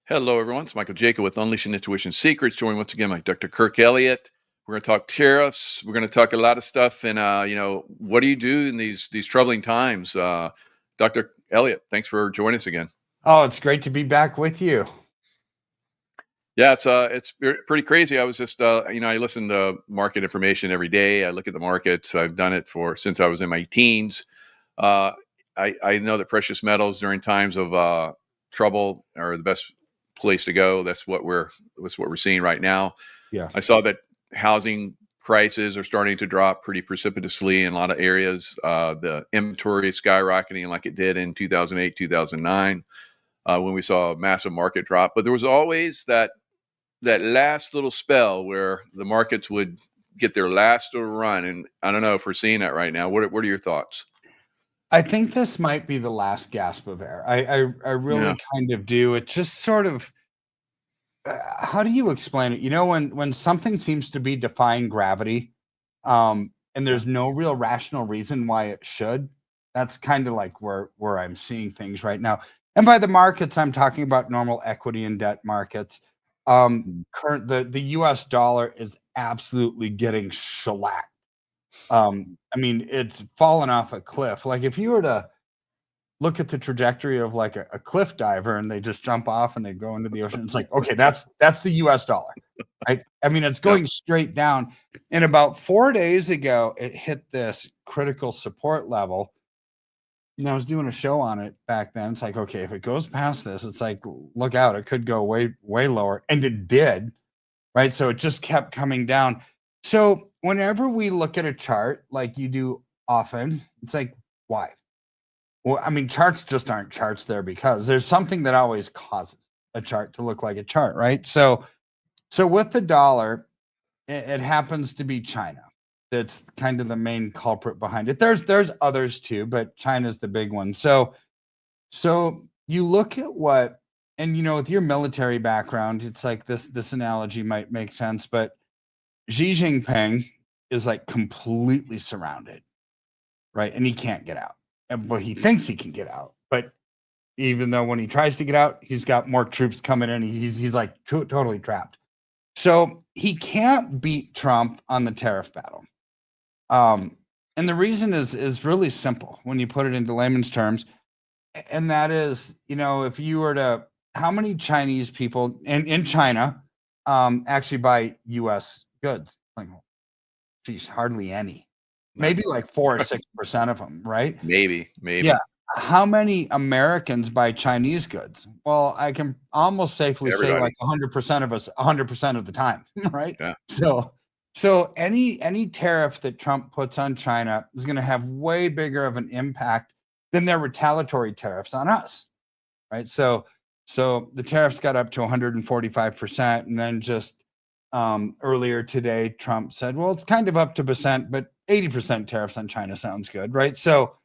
Hello, everyone. It's Michael Jacob with Unleashing Intuition Secrets. Joined once again by Dr. Kirk Elliott. We're going to talk tariffs. We're going to talk a lot of stuff, and what do you do in these troubling times? Dr. Elliott, thanks for joining us again. Oh, it's great to be back with you. Yeah, it's pretty crazy. I was just I listen to market information every day. I look at the markets. I've done it since I was in my teens. I know that precious metals during times of trouble are the best place to go. That's what we're seeing right now. Yeah. I saw that housing prices are starting to drop pretty precipitously in a lot of areas. The inventory is skyrocketing like it did in 2008, 2009, when we saw a massive market drop. But there was always that last little spell where the markets would get their last little run. And I don't know if we're seeing that right now. What are your thoughts? I think this might be the last gasp of air. I really kind of do. It's just sort of, how do you explain it? You know, when something seems to be defying gravity, and there's no real rational reason why it should, that's kind of like where I'm seeing things right now. And by the markets, I'm talking about normal equity and debt markets. The US dollar is absolutely getting shellacked. I mean, it's fallen off a cliff. Like if you were to look at the trajectory of like a cliff diver and they just jump off and they go into the ocean, it's like, okay, that's the US dollar, right? I mean, it's going straight down. And about 4 days ago, it hit this critical support level. And I was doing a show on it back then. It's like, okay, if it goes past this, it's like, look out, it could go way, way lower. And it did, right? So it just kept coming down. So whenever we look at a chart, like you do often, it's like, why? Well, I mean, charts just aren't charts there because there's something that always causes a chart to look like a chart, right? So with the dollar, it happens to be China. That's kind of the main culprit behind it. There's others too, but China's the big one. So you look at what, and you know, with your military background, it's like this analogy might make sense, but Xi Jinping is like completely surrounded, right? And he can't get out. Well, he thinks he can get out, but even though when he tries to get out, he's got more troops coming in. He's like totally trapped. So he can't beat Trump on the tariff battle. And the reason is really simple when you put it into layman's terms. And that is, you know, if you were to, how many Chinese people in China actually buy US goods? Like, geez, hardly any. Maybe like 4 or 6% of them, right? Maybe. Yeah. How many Americans buy Chinese goods? Well, I can almost safely say like 100% of us, 100% of the time, right? Yeah. So any tariff that Trump puts on China is going to have way bigger of an impact than their retaliatory tariffs on us, right? So the tariffs got up to 145%, and then just earlier today, Trump said, well, it's kind of up to percent, but 80% tariffs on China sounds good, right? So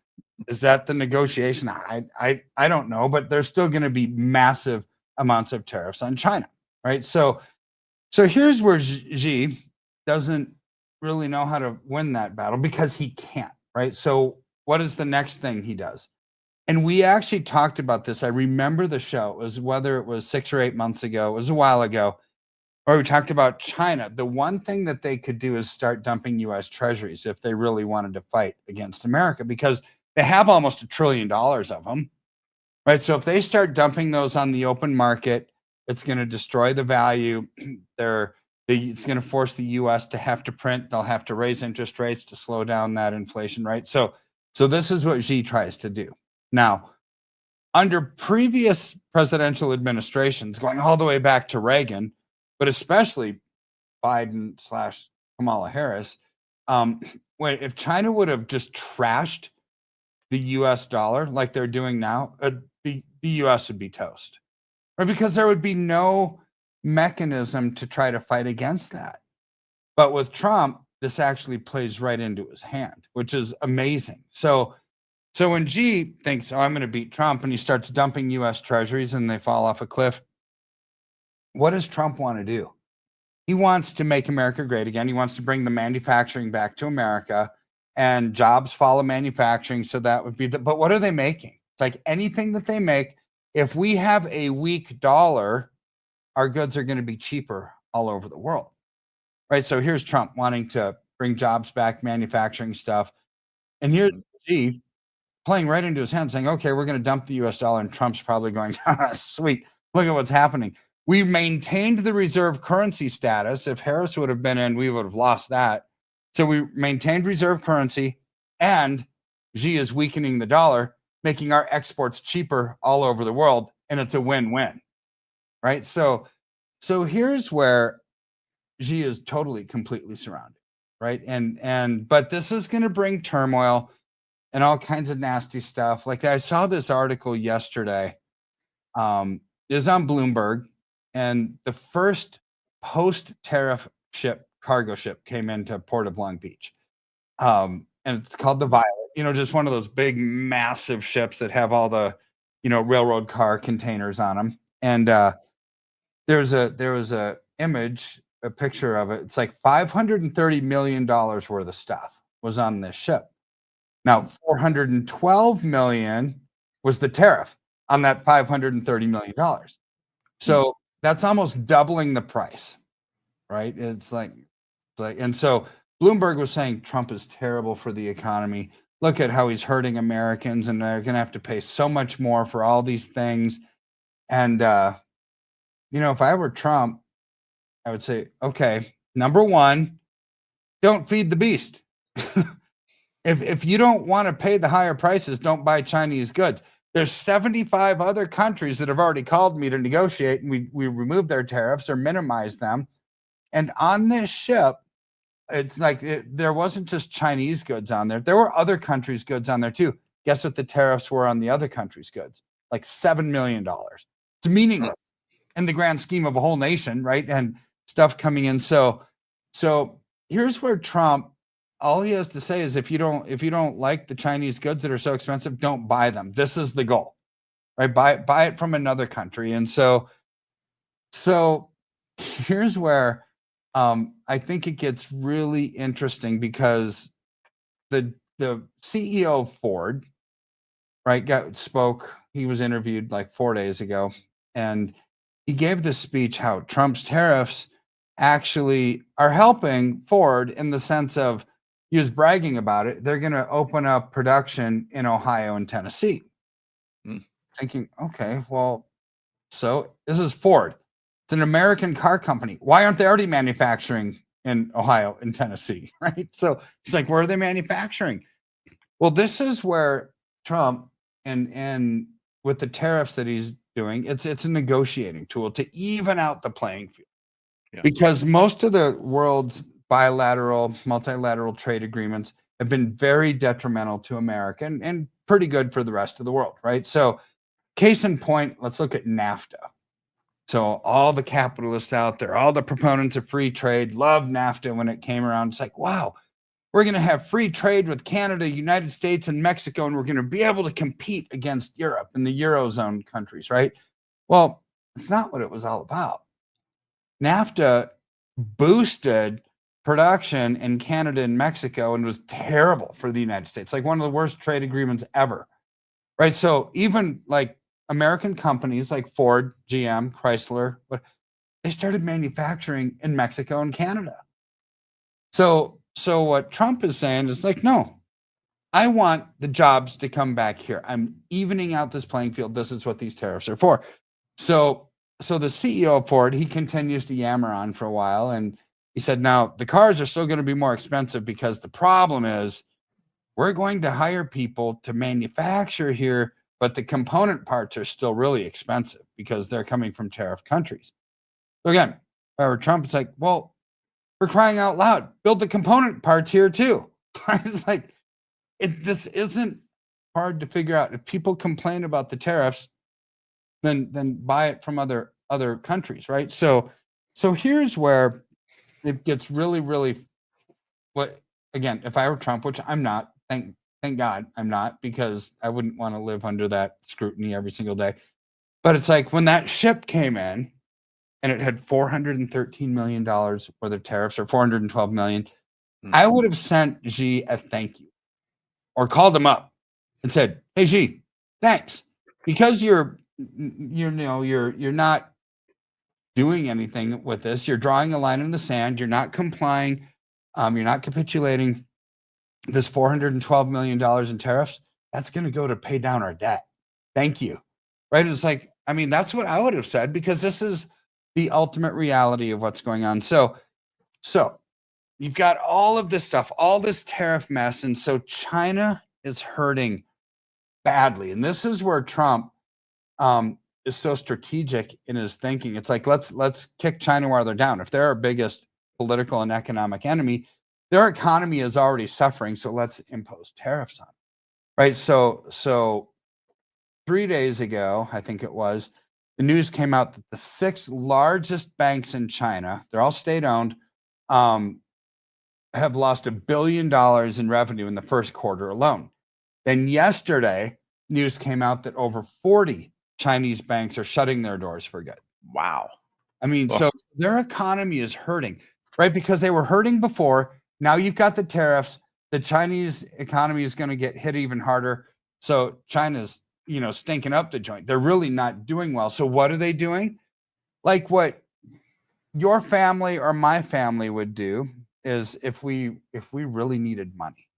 is that the negotiation? I don't know, but there's still going to be massive amounts of tariffs on China, right? So here's where Xi doesn't really know how to win that battle because he can't, right? So what is the next thing he does? And we actually talked about this. I remember the show. It was whether it was 6 or 8 months ago. It was a while ago. Or we talked about China. The one thing that they could do is start dumping U.S. treasuries if they really wanted to fight against America, because they have almost $1 trillion of them, right? So if they start dumping those on the open market, it's going to destroy the value. It's going to force the U.S. to have to print. They'll have to raise interest rates to slow down that inflation, right? So this is what Xi tries to do. Now, under previous presidential administrations, going all the way back to Reagan, but especially Biden/Kamala Harris, if China would have just trashed the US dollar like they're doing now, the US would be toast, right? Because there would be no mechanism to try to fight against that. But with Trump, this actually plays right into his hand, which is amazing. So when Xi thinks, oh, I'm going to beat Trump, and he starts dumping US treasuries and they fall off a cliff, what does Trump want to do? He wants to make America great again. He wants to bring the manufacturing back to America, and jobs follow manufacturing. So that would be but what are they making? It's like anything that they make. If we have a weak dollar, our goods are going to be cheaper all over the world. Right. So here's Trump wanting to bring jobs back, manufacturing stuff. And here's Xi playing right into his hand saying, okay, we're going to dump the US dollar. And Trump's probably going, sweet, look at what's happening. We maintained the reserve currency status. If Harris would have been in, we would have lost that. So we maintained reserve currency, and Xi is weakening the dollar, making our exports cheaper all over the world. And it's a win-win. Right. So here's where Xi is totally, completely surrounded. Right. But this is going to bring turmoil and all kinds of nasty stuff. Like I saw this article yesterday, is on Bloomberg, and the first post-tariff cargo ship came into Port of Long Beach. And it's called the Violet, just one of those big, massive ships that have all the, railroad car containers on them. And there was a image, a picture of it. It's like $530 million worth of stuff was on this ship. Now, $412 million was the tariff on that $530 million. So that's almost doubling the price, right? It's like, and so Bloomberg was saying Trump is terrible for the economy. Look at how he's hurting Americans, and they're going to have to pay so much more for all these things. And, if I were Trump, I would say, okay, number one, don't feed the beast. If you don't want to pay the higher prices, don't buy Chinese goods. There's 75 other countries that have already called me to negotiate, and we remove their tariffs or minimize them. And on this ship, it's like there wasn't just Chinese goods on there. There were other countries' goods on there too. Guess what the tariffs were on the other countries' goods? Like $7 million. It's meaningless in the grand scheme of a whole nation, right? And stuff coming in. So here's where Trump, all he has to say is if you don't like the Chinese goods that are so expensive, don't buy them. This is the goal, right? Buy it from another country. And so here's where I think it gets really interesting, because the CEO of Ford, right, spoke. He was interviewed like 4 days ago, and he gave this speech how Trump's tariffs actually are helping Ford in the sense of, he was bragging about it. They're going to open up production in Ohio and Tennessee. Thinking, okay, well, so this is Ford. It's an American car company. Why aren't they already manufacturing in Ohio and Tennessee, right? So it's like, where are they manufacturing? Well, this is where Trump and with the tariffs that he's doing, it's a negotiating tool to even out the playing field. Yeah. Because most of the world's bilateral, multilateral trade agreements have been very detrimental to America and pretty good for the rest of the world, right? So case in point, let's look at NAFTA. So all the capitalists out there, all the proponents of free trade, loved NAFTA when it came around. It's like, wow, we're going to have free trade with Canada, United States, and Mexico, and we're going to be able to compete against Europe and the Eurozone countries, right? Well, it's not what it was all about. NAFTA boosted production in Canada and Mexico and was terrible for the United States, like one of the worst trade agreements ever, right? So even like American companies like Ford, GM, Chrysler, they started manufacturing in Mexico and Canada. So what Trump is saying is like, no, I want the jobs to come back here. I'm evening out this playing field. This is what these tariffs are for. So the CEO of Ford, he continues to yammer on for a while, and he said, now the cars are still going to be more expensive because the problem is we're going to hire people to manufacture here, but the component parts are still really expensive because they're coming from tariff countries. So again, Trump, it's like, well, we're crying out loud, build the component parts here too. It's like, this isn't hard to figure out. If people complain about the tariffs, then buy it from other countries, right? So here's where it gets really, really, again, if I were Trump, which I'm not, thank God I'm not, because I wouldn't want to live under that scrutiny every single day. But it's like when that ship came in and it had $413 million worth of tariffs, or $412 million, I would have sent Xi a thank you, or called him up and said, hey, Xi, thanks, because you're not doing anything with this. You're drawing a line in the sand. You're not complying. You're not capitulating. This $412 million in tariffs, that's going to go to pay down our debt. Thank you. Right? It's like, I mean, that's what I would have said, because this is the ultimate reality of what's going on. So you've got all of this stuff, all this tariff mess. And so China is hurting badly. And this is where Trump is so strategic in his thinking. It's like, let's kick China while they're down. If they're our biggest political and economic enemy, their economy is already suffering. So let's impose tariffs on them. Right. So 3 days ago, I think it was, the news came out that the 6 largest banks in China, they're all state-owned, have lost $1 billion in revenue in the first quarter alone. Then yesterday, news came out that over 40 Chinese banks are shutting their doors for good. Wow. I mean, so their economy is hurting, right? Because they were hurting before. Now you've got the tariffs. The Chinese economy is going to get hit even harder. So China's, stinking up the joint. They're really not doing well. So what are they doing? Like what your family or my family would do is if we really needed money,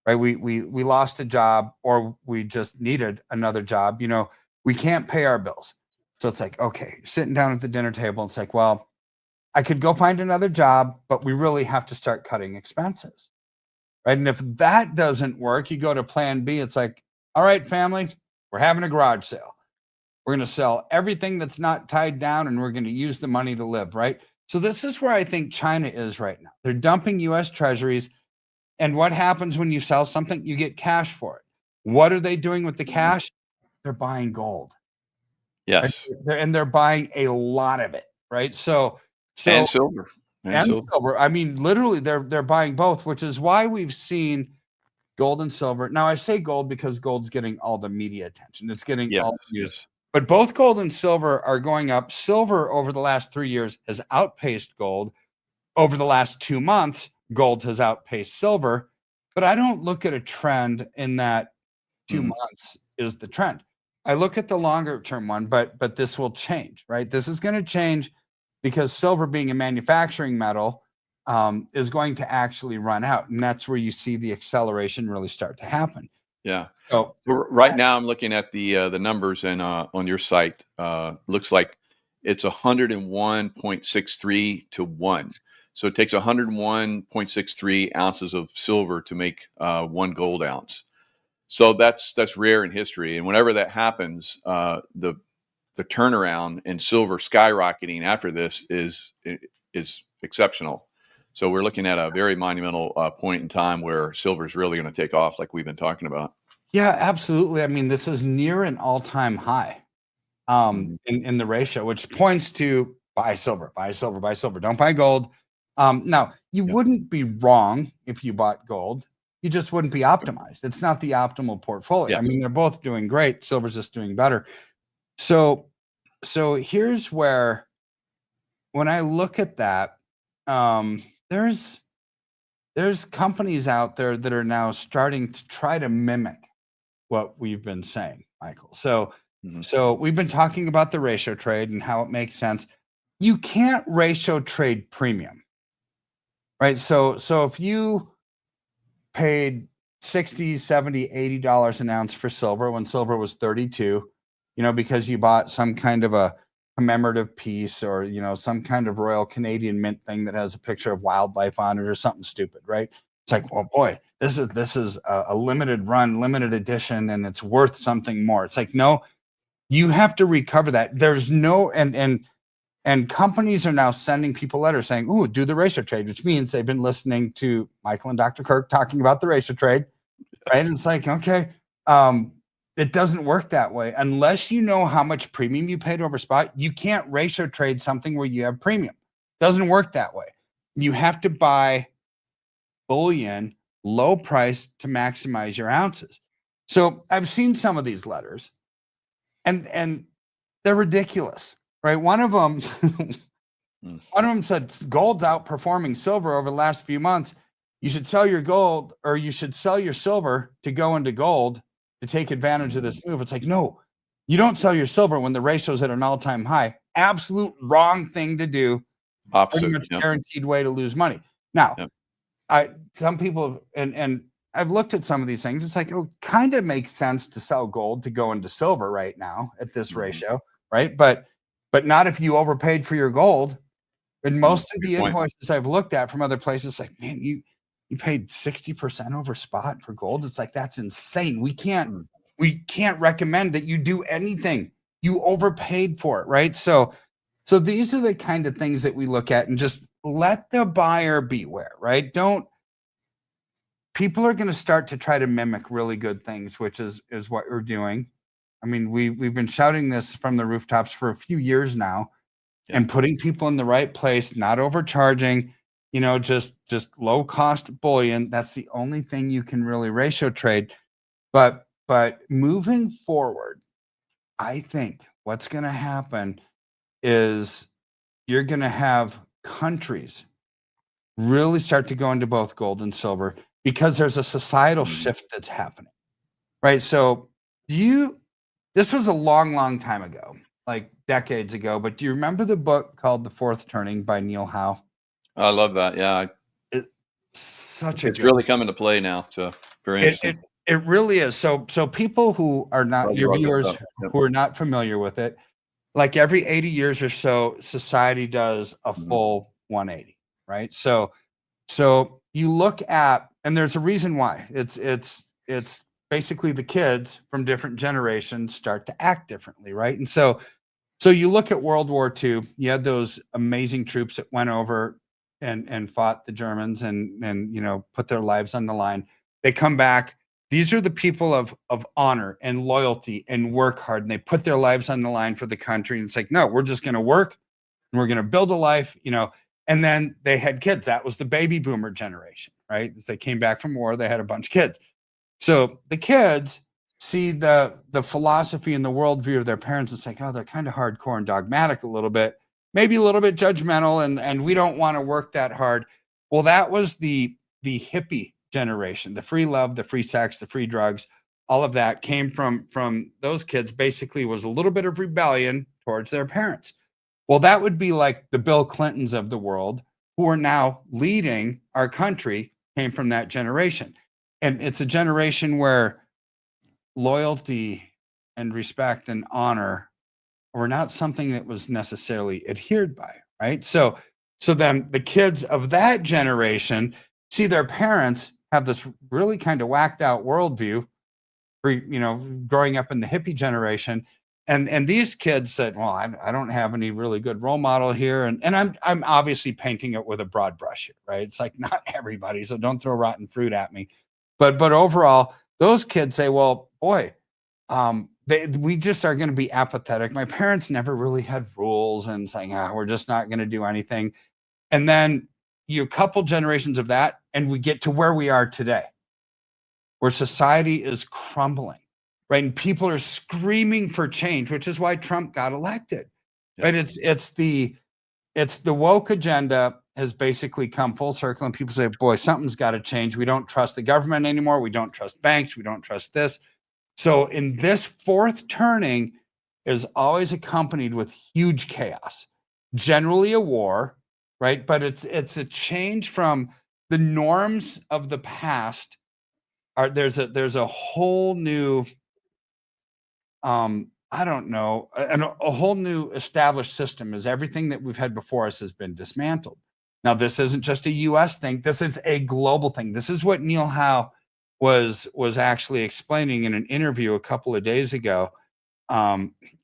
right? We lost a job, or we just needed another job. We can't pay our bills. So it's like, okay, sitting down at the dinner table, it's like, well, I could go find another job, but we really have to start cutting expenses, right? And if that doesn't work, you go to plan B. It's like, all right, family, we're having a garage sale. We're going to sell everything that's not tied down, and we're going to use the money to live, right? So this is where I think China is right now. They're dumping U.S. treasuries. And what happens when you sell something? You get cash for it. What are they doing with the cash? They're buying gold. Yes. Right? They're buying a lot of it, right? So and silver. And silver. I mean, literally, they're buying both, which is why we've seen gold and silver. Now, I say gold because gold's getting all the media attention. It's getting all the news. Yes. But both gold and silver are going up. Silver over the last 3 years has outpaced gold. Over the last 2 months, gold has outpaced silver. But I don't look at a trend in that 2 months is the trend. I look at the longer term one, but this will change, right? This is going to change because silver, being a manufacturing metal, is going to actually run out. And that's where you see the acceleration really start to happen. Yeah. So right now I'm looking at the numbers, and on your site, looks like it's 101.63 to 1. So it takes 101.63 ounces of silver to make 1 gold ounce. So that's rare in history. And whenever that happens, the turnaround in silver skyrocketing after this is exceptional. So we're looking at a very monumental point in time where silver is really going to take off, like we've been talking about. Yeah, absolutely. I mean, this is near an all-time high in the ratio, which points to buy silver, buy silver, buy silver. Don't buy gold. Now, you wouldn't be wrong if you bought gold. You just wouldn't be optimized. It's not the optimal portfolio. Yes. I mean, they're both doing great. Silver's just doing better. So here's where, when I look at that, there's companies out there that are now starting to try to mimic what we've been saying, Michael. So we've been talking about the ratio trade and how it makes sense. You can't ratio trade premium, right? So if you paid $60, $70, $80 an ounce for silver when silver was 32, because you bought some kind of a commemorative piece, or some kind of Royal Canadian Mint thing that has a picture of wildlife on it, or something stupid, right? It's like, well, boy, this is a limited run, limited edition, and it's worth something more. It's like, no, you have to recover that. There's no, and companies are now sending people letters saying, "Ooh, do the ratio trade," which means they've been listening to Michael and Dr. Kirk talking about the ratio trade, right? And it's like, okay, it doesn't work that way unless you know how much premium you paid over spot. You can't ratio trade something where you have premium. It doesn't work that way. You have to buy bullion low price to maximize your ounces. So I've seen some of these letters, and they're ridiculous, right? One of them said gold's outperforming silver over the last few months. You should sell your gold, or you should sell your silver to go into gold to take advantage of this move. It's like, no, you don't sell your silver when the ratio is at an all-time high. absolute wrong thing to do. Pretty Opposite. much Yep. guaranteed way to lose money. Now, Yep. some people, and I've looked at some of these things. It's like, it kind of makes sense to sell gold to go into silver right now at this ratio, right? But not if you overpaid for your gold. And most of the invoices I've looked at from other places, like, man, you paid 60% over spot for gold. It's like, that's insane. We can't recommend that you do anything. You overpaid for it, right? So these are the kind of things that we look at, and just let the buyer beware, right? People are going to start to try to mimic really good things, which is what we're doing. I mean, we've been shouting this from the rooftops for a few years now, and putting people in the right place, not overcharging, just low cost bullion. That's the only thing you can really ratio trade. But moving forward, I think what's going to happen is you're going to have countries really start to go into both gold and silver, because there's a societal shift that's happening, right? So this was a long time ago, like decades ago, but do you remember the book called The Fourth Turning by Neil Howe? I love that. Yeah. It's really coming to play now. So very interesting. It really is. So people who are not your viewers who are not familiar with it, like every 80 years or so, society does a full 180, right? So you look at, and there's a reason why. It's basically the kids from different generations start to act differently, right? And so you look at World War II, you had those amazing troops that went over and fought the Germans and put their lives on the line. They come back. These are the people of honor and loyalty and work hard, and they put their lives on the line for the country. And it's like, no, we're just going to work and we're going to build a life, And then they had kids. That was the baby boomer generation, right? As they came back from war, they had a bunch of kids. So the kids see the philosophy and the worldview of their parents. It's like, oh, they're kind of hardcore and dogmatic a little bit, maybe a little bit judgmental, and we don't want to work that hard. Well, that was the hippie generation, the free love, the free sex, the free drugs. All of that came from those kids. Basically, was a little bit of rebellion towards their parents. Well, that would be like the Bill Clintons of the world, who are now leading our country, came from that generation. And it's a generation where loyalty and respect and honor were not something that was necessarily adhered by, right? So then the kids of that generation see their parents have this really kind of whacked out worldview, growing up in the hippie generation. And these kids said, well, I don't have any really good role model here. And I'm obviously painting it with a broad brush here, right? It's like, not everybody, so don't throw rotten fruit at me. But overall, those kids say, well, boy, we just are going to be apathetic. My parents never really had rules, and saying, we're just not going to do anything. And then you couple generations of that, and we get to where we are today, where society is crumbling, right? And people are screaming for change, which is why Trump got elected, right? It's the woke agenda has basically come full circle, and people say, boy, something's got to change. We don't trust the government anymore. We don't trust banks. We don't trust this. So in this fourth turning is always accompanied with huge chaos, generally a war, right? But it's a change from the norms of the past. There's a whole new, I don't know, a whole new established system, as everything that we've had before us has been dismantled. Now, this isn't just a U.S. thing. This is a global thing. This is what Neil Howe was actually explaining in an interview a couple of days ago.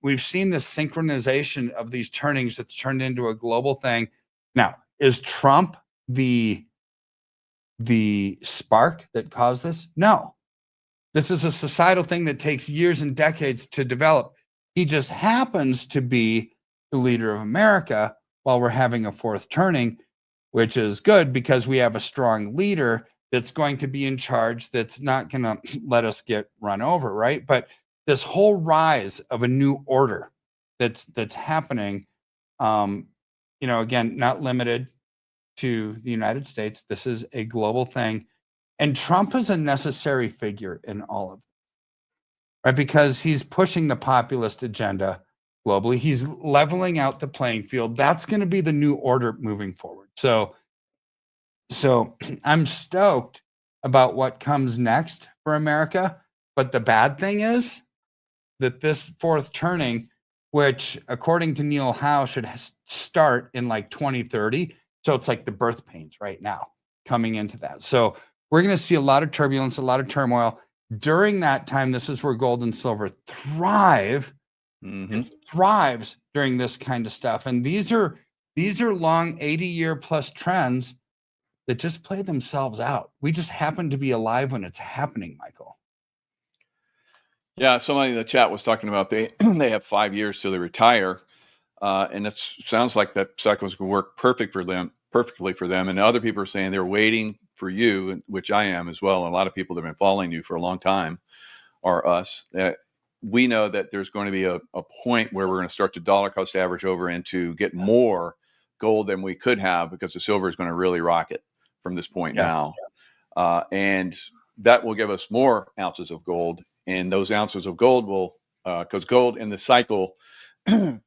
We've seen this synchronization of these turnings that's turned into a global thing. Now, is Trump the spark that caused this? No. This is a societal thing that takes years and decades to develop. He just happens to be the leader of America while we're having a fourth turning, which is good because we have a strong leader that's going to be in charge, that's not going to let us get run over, right? But this whole rise of a new order that's happening, again, not limited to the United States. This is a global thing. And Trump is a necessary figure in all of this, right? Because he's pushing the populist agenda globally. He's leveling out the playing field. That's going to be the new order moving forward. So I'm stoked about what comes next for America. But the bad thing is that this fourth turning, which according to Neil Howe should start in like 2030. So it's like the birth pains right now coming into that. So we're going to see a lot of turbulence, a lot of turmoil. During that time, this is where gold and silver thrive. It thrives during this kind of stuff. And these are long 80-year plus trends that just play themselves out. We just happen to be alive when it's happening, Michael. Yeah, somebody in the chat was talking about they have 5 years till they retire, and it sounds like that cycle is going to work perfectly for them. And other people are saying they're waiting for you, which I am as well. And a lot of people that have been following you for a long time are us. We know that there's going to be a point where we're going to start to dollar cost average over and to get more gold than we could have, because the silver is going to really rocket from this point now. And that will give us more ounces of gold. And those ounces of gold will, because gold in the cycle,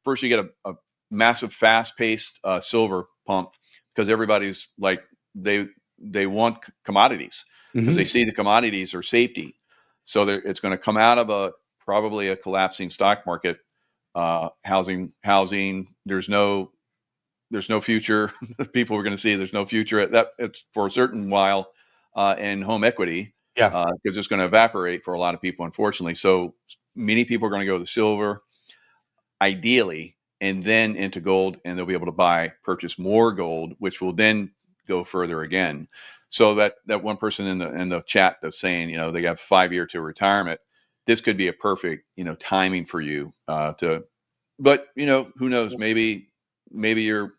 first you get a massive fast-paced silver pump, because everybody's like, they want commodities because they see the commodities are safety. So it's going to come out of probably a collapsing stock market, housing. There's no future. People are going to see there's no future at that. It's for a certain while in home equity, because it's going to evaporate for a lot of people, unfortunately. So many people are going to go to silver, ideally, and then into gold, and they'll be able to purchase more gold, which will then go further again. So that one person in the chat that's saying, they have 5 year to retirement, this could be a perfect, timing for you but who knows, maybe your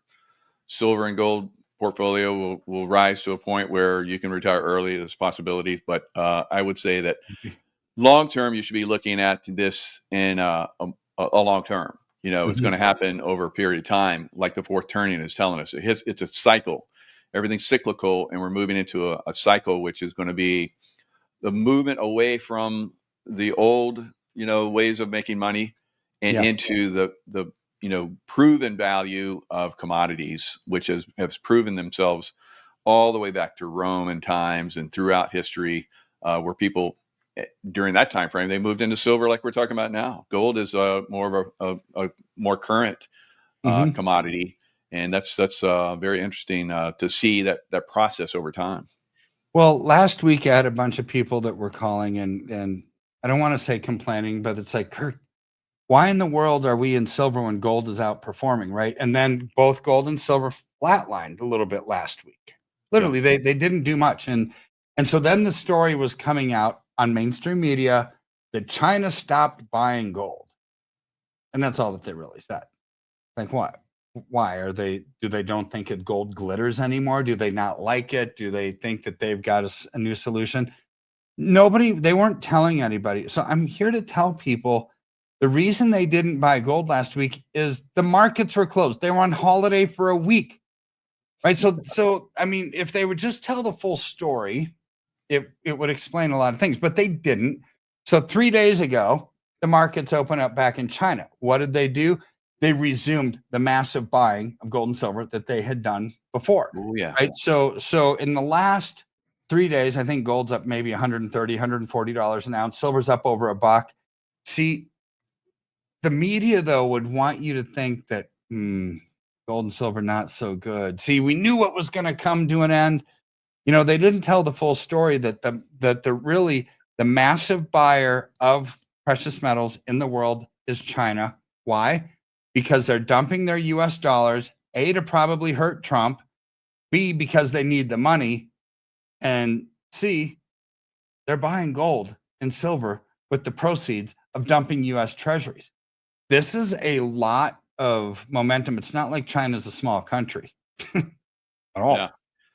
silver and gold portfolio will rise to a point where you can retire early. There's possibilities, but I would say that long term, you should be looking at this in a long term. It's going to happen over a period of time, like the fourth turning is telling us. It's a cycle. Everything's cyclical, and we're moving into a cycle, which is going to be the movement away from the old, ways of making money and into the proven value of commodities, which has proven themselves all the way back to Roman times and throughout history, where people during that time frame, they moved into silver like we're talking about now. Gold is more of a more current commodity. And that's very interesting to see that process over time. Well, last week I had a bunch of people that were calling and I don't want to say complaining, but it's like, Kirk, why in the world are we in silver when gold is outperforming, right? And then both gold and silver flatlined a little bit last week. Literally, they didn't do much. And so then the story was coming out on mainstream media that China stopped buying gold. And that's all that they really said. Like, what? Why do they don't think gold glitters anymore? Do they not like it? Do they think that they've got a new solution? They weren't telling anybody. So I'm here to tell people the reason they didn't buy gold last week is the markets were closed. They were on holiday for a week, right? So I mean, if they would just tell the full story, it would explain a lot of things, but they didn't. So 3 days ago, the markets opened up back in China. What did they do? They resumed the massive buying of gold and silver that they had done before. Oh, yeah. Right. So in the last 3 days, I think gold's up maybe $130, $140 an ounce. Silver's up over $1. See, the media, though, would want you to think that gold and silver not so good. See, we knew what was going to come to an end. They didn't tell the full story that the massive buyer of precious metals in the world is China. Why? Because they're dumping their US dollars, A, to probably hurt Trump, B, because they need the money, and C, they're buying gold and silver with the proceeds of dumping US treasuries. This is a lot of momentum. It's not like China's a small country at all. Yeah.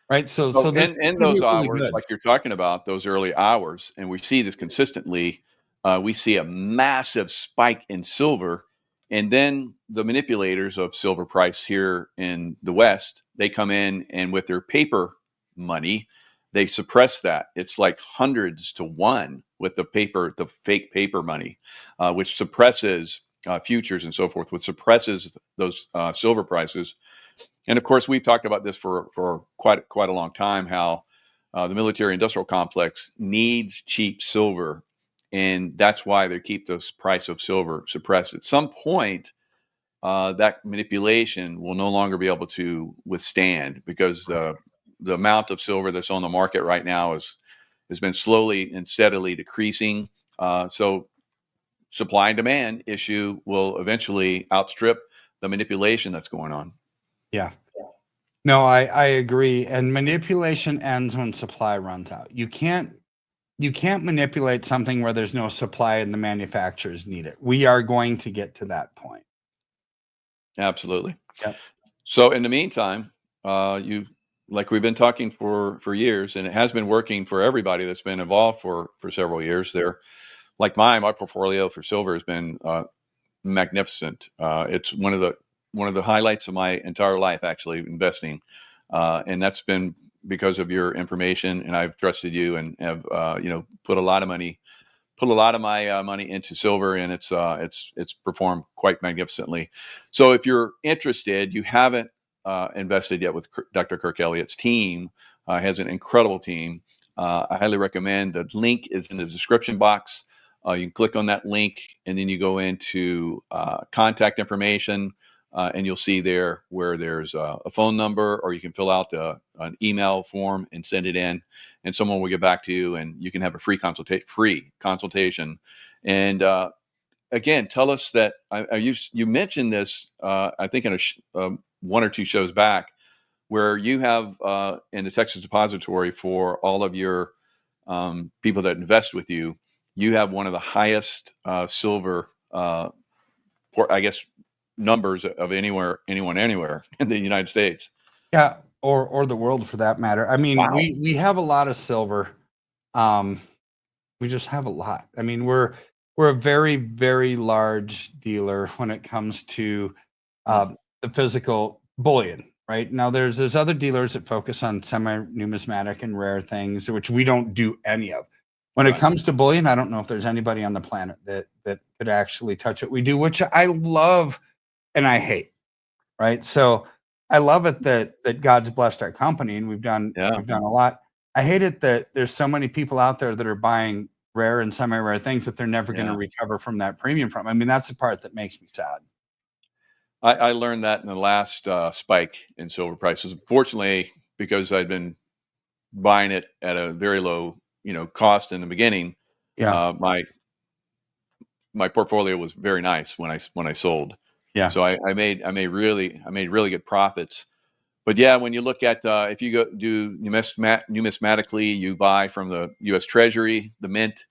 Right. So in those hours, like you're talking about, those early hours, and we see this consistently, we see a massive spike in silver. And then the manipulators of silver price here in the West, they come in and with their paper money, they suppress that. It's like hundreds to one with the fake paper money, which suppresses futures and so forth, which suppresses those silver prices. And of course, we've talked about this for quite a long time, how the military industrial complex needs cheap silver, and that's why they keep the price of silver suppressed. At some point, that manipulation will no longer be able to withstand, because the amount of silver that's on the market right now has been slowly and steadily decreasing. So supply and demand issue will eventually outstrip the manipulation that's going on. Yeah. No, I agree. And manipulation ends when supply runs out. You can't manipulate something where there's no supply and the manufacturers need it. We are going to get to that point. Absolutely. Yep. So in the meantime, like we've been talking for years, and it has been working for everybody that's been involved for several years. There, like my portfolio for silver has been magnificent. It's one of the highlights of my entire life, actually, investing, and that's been because of your information. And I've trusted you and have put a lot of my money into silver, and it's performed quite magnificently. So if you're interested, you haven't invested yet with Dr. Kirk Elliott's team. Has an incredible team. I highly recommend. The link is in the description box. You can click on that link, and then you go into contact information, and you'll see there where there's a phone number, or you can fill out an email form and send it in, and someone will get back to you, and you can have a free consultation. And again, tell us that you mentioned this, I think in one or two shows back, where you have in the Texas Depository, for all of your people that invest with you, you have one of the highest silver, numbers of anyone anywhere in the United States. Yeah, or the world for that matter. I mean, Wow. we have a lot of silver. We just have a lot. I mean, we're a very, very large dealer when it comes to the physical bullion. Right now, there's other dealers that focus on semi-numismatic and rare things, which we don't do any of. When it comes to bullion, I don't know if there's anybody on the planet that could actually touch it. We do, which I love and I hate. Right. So I love it that God's blessed our company and we've done a lot. I hate it that there's so many people out there that are buying rare and semi-rare things that they're never going to recover from that premium from. I mean, that's the part that makes me sad. I learned that in the last spike in silver prices. Fortunately, because I'd been buying it at a very low, cost in the beginning. Yeah. My portfolio was very nice when I sold. Yeah. So I made really good profits. But yeah, when you look at if you go do numismatically, you buy from the U.S. Treasury, the mint,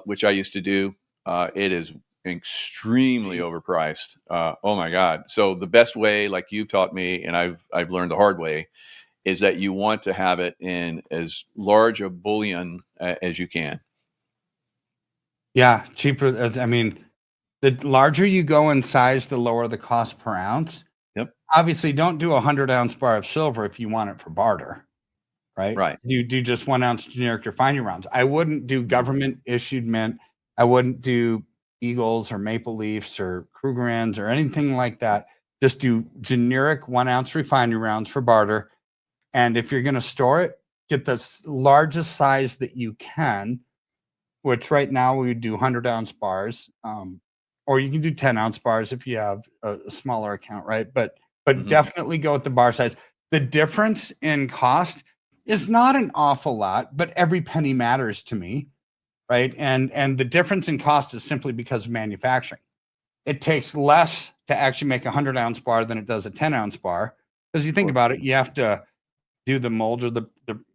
which I used to do. It is extremely overpriced. Oh my God! So the best way, like you've taught me, and I've learned the hard way, is that you want to have it in as large a bullion as you can. Yeah, cheaper. I mean, the larger you go in size, the lower the cost per ounce. Yep. Obviously, don't do a 100-ounce bar of silver if you want it for barter. Right. Do just 1 ounce generic refining rounds. I wouldn't do government issued mint. I wouldn't do Eagles or Maple Leafs or Krugerrands or anything like that. Just do generic 1 ounce refining rounds for barter. And if you're going to store it, get the largest size that you can, which right now we do 100-ounce bars. Or you can do 10-ounce bars if you have a smaller account, right? But definitely go with the bar size. The difference in cost is not an awful lot, but every penny matters to me, right? And the difference in cost is simply because of manufacturing. It takes less to actually make a 100-ounce bar than it does a 10-ounce bar. Because you think about it, you have to do the mold or the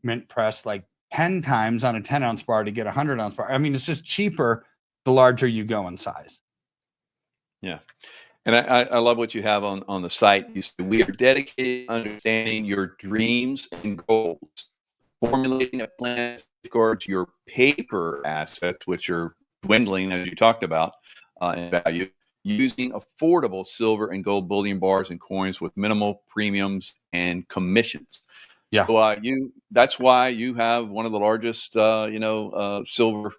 mint press like 10 times on a 10-ounce bar to get a 100-ounce bar. I mean, it's just cheaper the larger you go in size. Yeah. And I love what you have on the site. You say, we are dedicated to understanding your dreams and goals, formulating a plan to safeguard your paper assets, which are dwindling, as you talked about, in value, using affordable silver and gold bullion bars and coins with minimal premiums and commissions. Yeah. So that's why you have one of the largest, silver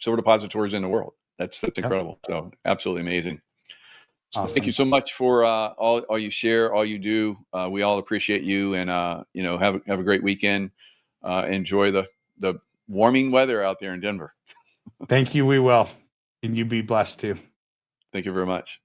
depositories in the world. That's incredible. So absolutely amazing. So Awesome. thank you so much for all you share, all you do. We all appreciate you, and have a great weekend. Enjoy the warming weather out there in Denver. Thank you. We will, and you be blessed too. Thank you very much.